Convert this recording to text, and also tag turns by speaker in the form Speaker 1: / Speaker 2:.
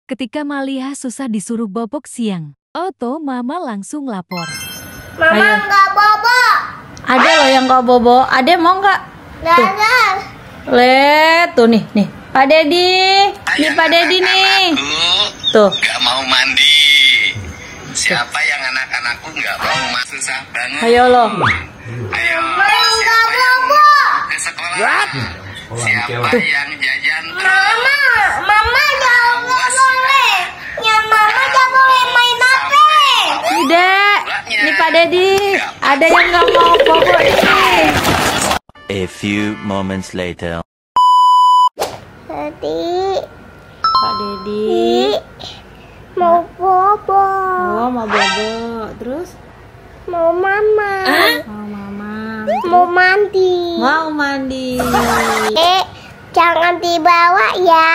Speaker 1: Ketika Maliha susah disuruh bobok siang, Oto Mama langsung lapor.
Speaker 2: Mama nggak bobo.
Speaker 3: Ada loh yang nggak bobo. Ade mau nggak?
Speaker 2: Nggak ada.
Speaker 3: Lihat tuh nih. Pak Dedi. Nih Pak Dedi nih. Tuh.
Speaker 4: Nggak mau mandi. Siapa yang anak-anakku nggak mau masuk susah banget.
Speaker 3: Ayo loh.
Speaker 4: Ayo.
Speaker 2: Nggak bobo.
Speaker 4: Ke sekolah. Siapa yang jajan terus?
Speaker 2: Mama jangan boleh. Ya mama jangan boleh main HP.
Speaker 3: Dek, nih Pak Dedi. Ada yang nggak mau bobo ini.
Speaker 5: A few moments later.
Speaker 2: Tadi
Speaker 3: Pak Dedi.
Speaker 2: mau bobo.
Speaker 3: Oh, mau bobo. Terus?
Speaker 2: Mau mama.
Speaker 3: Mau mama.
Speaker 2: Mau mandi.
Speaker 3: Mau mandi.
Speaker 2: Jangan dibawa ya.